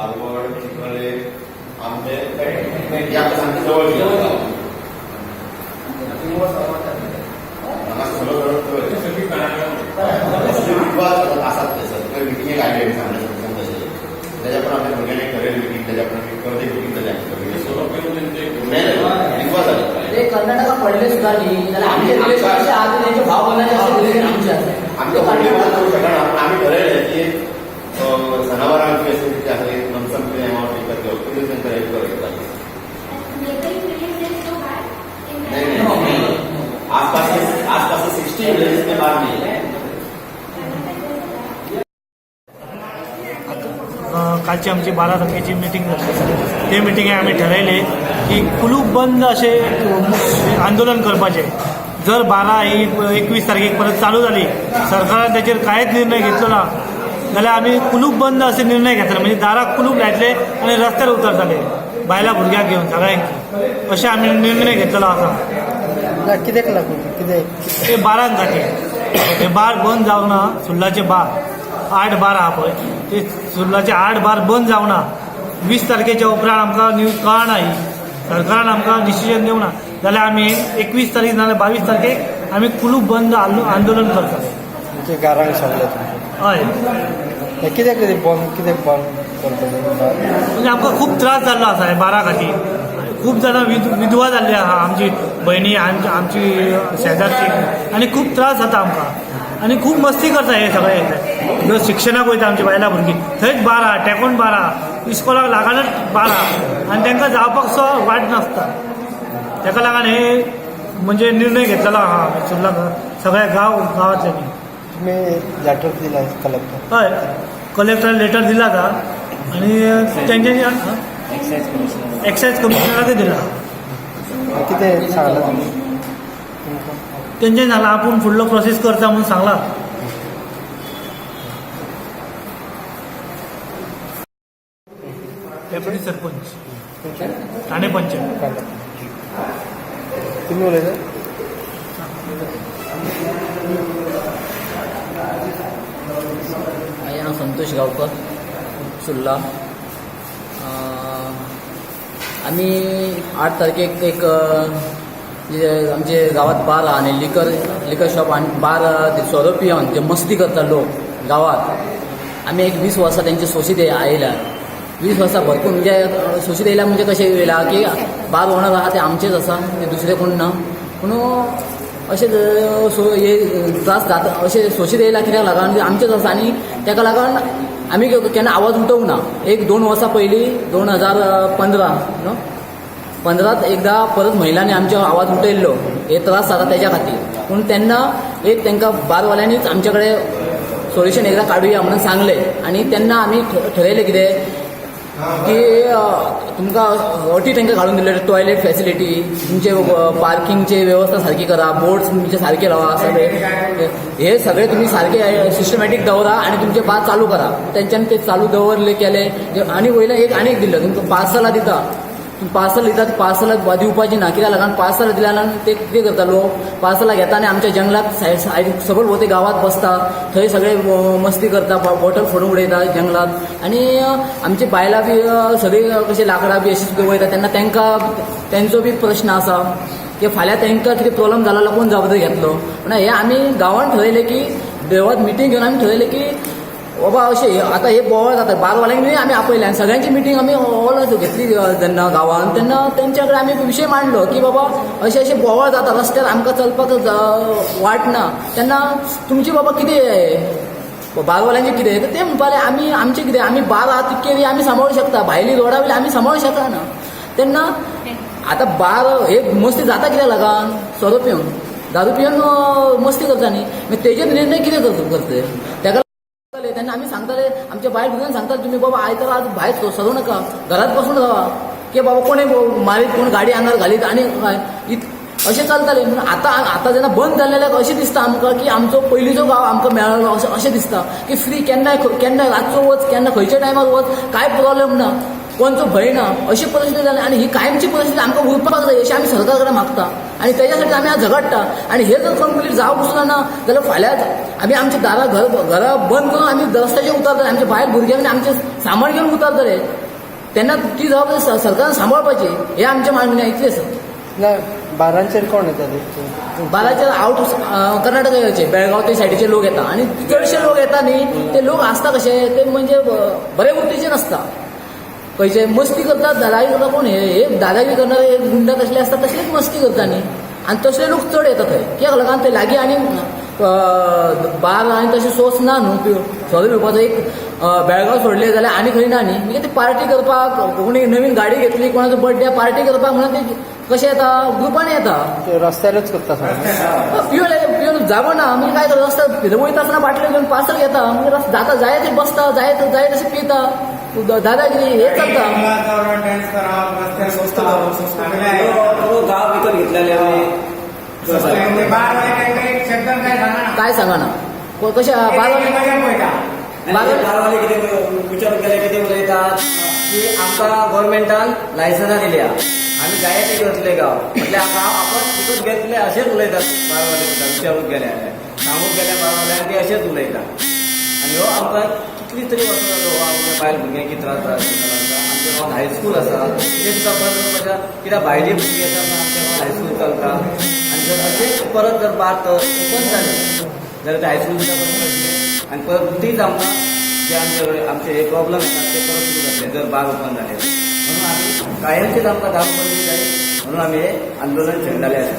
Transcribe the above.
बालवड चिखले आंबे या सांगते जवळ असतात ते मिटिंग काढले सांगण्यासाठी तसे त्याच्या पण आम्ही भुरग्याने करेल मिटिंग त्याच्या पण मिटिंग ते कर्नाटकात पडले सुद्धा नाही त्याला आमचे त्यांचे भाव बोलण्याचे आमच्या करू शकणार आम्ही ठरवलं की सणावारांची अशी आहे नमसंपली पोलीस नंतर एक करायचं नाही आसपास 60 विलेजेस के बाद नाही कालची आमची 12 तारखेची मीटिंग झाली. ते मिटिंगे आम्ही ठरवले की कुलूप बंद असे आंदोलन करपाचे. जर 12-21 तारखेक परत चालू झाली सरकारान त्याचेर कांयच निर्णय घेतलो ना जाल्यार आमी कुलूप बंद असे निर्णय घेतले. म्हणजे दाराक कुलूप लायतले आनी रस्त्यार उतरतले बायलां भुरग्यांक घेवन सगळ्यांक. अशें आमी निर्णय घेतलेलो आसा. कित्याक लागून कितें ते 12 खातीर हे बार बंद जावंक ना. सुर्लाचे बार 8 बार आहा पळय ते सुर्लाचे 8 बार बंद जावना. 20 तारखेच्या उपरांत आमकां न्यूज कळना ही सरकारान आमकां डिसिजन दिवना जाल्यार आमी 21 तारीख नाजाल्यार 22 तारखेक आमी कुलूप बंद आंदोलन करतले. गारांक सांगले हय कित्याक बंद करतले म्हणजे आमकां खूब त्रास जाल्लो आसा हे बारा खातीर. खूब जाणां विधवा जाल्ली आहा आमची भयणी आमची शेजारची आनी खूब त्रास जाता आमकां आनी खूब मस्ती करता हे सगळे. जर शिक्षणाक वयता आमची बायलां भुरगीं थंयच बारा टेकोन बारा इस्कॉलाक लागूनच बारा आनी तांकां जावपाक सो वाट नासता. ताका लागून हे म्हणजे निर्णय घेतलेलो आहा सुर्ला सगळ्या गांवांतल्यांनी. तुम्ही लेटर दिला कलेक्टर हय कलेक्टर लेटर दिला आसा आनी तेंच्यांनी एक्सायज कमिशनराकय दिला. कितें सांगला तुमी तेंच्यांनी सांगला आपूण फुडलो प्रोसेस करता म्हणून सांगला. डेप्युटी सरपंच ठाणे पंचायत. तुम्ही उलयता माझे नाव संतोष गावकर सुर्ला. आम्ही 8 तारखेक एक आमचे गावात बार आणि लिकर शॉप आणि बार सोरो पिवन जे मस्ती करता लोक गावात. आम्ही एक 20 वर्सां त्यांचे सोशीत आयल्या. 20 वर्सां भरपूर म्हणजे सोशीत येयला म्हणजे कशें येयला की बार ओनर आहा ते आमचेच आसा ते दुसरे कोण ना. पूण अशें हे त्रास जाता अशें सोशीत येयला कित्याक लागून आमचेच आसा आनी ताका लागून आमी केन्ना आवाज उठोवंक ना. 1-2 वर्सां पयलीं 2015 एकदा परत महिलांनी आमचो आवाज उठयल्लो हे त्रास जाता त्याच्या खातीर. पूण तेन्ना एक तांकां बारवाल्यांनीच आमचे कडेन सोल्युशन एकदा काडुया म्हणून सांगले आनी तेन्ना आमी ठरयलें कितें की तुमकां अटी तांकां घालून दिले टॉयलेट फॅसिलिटी तुमचे पार्किंगची वेवस्था सारकी करा बोर्ड्स तुमचे सारके लावा सगळे हे सगळे तुम्ही सारखे सिस्टमॅटीक दवरा आणि तुमचे बार चालू करा. तेंच्यांनी ते चालू दवरले केले आनी वयल्यान एक दिलं तुमकां पार्सलां दिता. पार्सल दितात पार्सलां दिवपाची ना कित्याक लागून पार्सलां दिल्या ते कितें करता लोक पार्सलां घेता आनी आमच्या जंगलात सायड सकयल भोवते गावात बसता थंय सगळे मस्ती करता बॉटल फोडून उडयता जंगलात. आनी आमची बायलां बी सगळी कशी लाकडां बी अशी वयता तेन्ना तेंचो बी प्रश्न आसा की फाल्यां तांकां कितें प्रॉब्लम जाला जाल्यार कोण जबाबदारी घेतलो. पूण हे आमी गांवांत ठरयलें की देवात मिटींग घेवन आमी ठरयलें की बाबा अशें आतां हे बोवाळ जाता बारवाल्यांक आमी आपयलें आनी सगळ्यांची मिटींग आमी ऑल घेतली जेन्ना गांवांत तेन्ना तेंच्या कडेन आमी विशय मांडलो की बाबा अशें बोवाळ जाता रस्त्यार आमकां चलपाक वाट ना तेन्ना तुमची बाबा कितें बारवाल्यांचें कितें ते म्हणपाले आमी आमचें कितें आमी बार आहा तितके आमी सांबाळूं शकता भायली रोडा वयली आमी सांबाळूं शकना. तेन्ना आतां बार हे मस्ती जाता कित्याक लागून सोरो पिवन दारू पिवन मस्ती करता न्ही मागीर तेजेर निर्णय कितें करतले तेका तेन्ना आमी सांगताले आमच्या बायल भुरग्यांक सांगताले तुमी बाबा आयतार आज भायर सरू नका घरात बसून रावा की बाबा कोणें मारीत कोण गाडी आंगार घालीत आनी अशें चलतालें. पूण आतां जेन्ना बंद जाल्ल्याक अशें दिसता आमकां की आमचो पयलींचो गांव आमकां मेळ्ळो अशें दिसता की फ्री केन्नाय रातचो वच केन्ना खंयच्या टायमार वच कांय प्रॉब्लेम ना कोणचो भंय ना अशी परिस्थिती जाली. आनी ही कायमची परिस्थिती आमकां उरपाक जाय अशी आमी सरकार कडेन मागता. आणि त्याच्यासाठी आम्ही आज झगडटा आणि हे जर कंप्लीट जावं बसला ना जाल्यार फाल्यां आमी आमची घरा बंद करून आमी रस्त्याचेर उतरतले, आमच्या भायर भुरग्यांनी आमचे सामान घेवन उतरतले, तेन्ना ती जबाबदारी सरकारान सांबाळपाची, हे आमचे मागणी इतलेच. ना बारांचेर कोण येता बाराचेर आउट कर्नाटकाचे बेळगांव ते सायडीचे लोक येता आणि चडशे लोक येता न्ही ते लोक आसता कशे ते म्हणजे बरे वृत्तीचे नासता, खंयचे मस्ती करतात दादागिरी करता कोण हे दादागिरी करणारे गुंडा कसले असतात तसलेच मस्ती करता न्ही आणि तसले लोक चड येता थंय कित्याक लागून ते लागीं आनी बार आनी तशें सोर्स ना न्हू सोरो पिवपाचो. एक बेळगांव सोडले जाल्यार आनी खंय ना न्ही म्हणजे ती पार्टी करपाक कोणी नवीन गाडी घेतली कोणाचो बर्थडे पार्टी करपाक म्हणून ते कशें येता ग्रुपांनी येता रस्त्यारच करता सगळें. पिवन जागो ना म्हणजे काय करता रस्ता वयता आसतना बाटले घेवन पार्सल घेता म्हणजे जाता जाय ते बसता जाय तशें पिता दादागिरी हे चलता. गाव विकत घेतलेले काय सांगाना कशें बारवाले कितें विचार केले कितें उलयतात की आमकां गव्हर्मेंटान लायसनां दिल्या आमी जाय ते घेतले गांव म्हटल्यार गांव आपण विकत घेतले अशेंच उलयतात बारवाले विचारूंक गेले सांगूंक गेल्या बारवाल्यांक ते अशेंच उलयतात आनी हो आमकां कितली तरी वर्सां जालो हो आमच्या बायल भुरग्यांक कितें त्रास जाता. आमच्या गांवांत हायस्कूल आसा ते सुद्दां बंद करपाच्या कित्याक भायली भुरगीं येतात ना आमच्या गांवांत हायस्कूल चलता आनी जर अशेंच परत जर बार ओपन जालें जाल्यार ते हायस्कूल सुद्दां बंद करतले आनी परत तीच आमकां जे आमचे हे प्रॉब्लेम येतात ते परत सुरू जातले जर बार ओपन जाले. म्हणून आमी कायमचीच आमकां दारूबंदी जाय म्हणून आमी हे आंदोलन छेडलेलें आसा.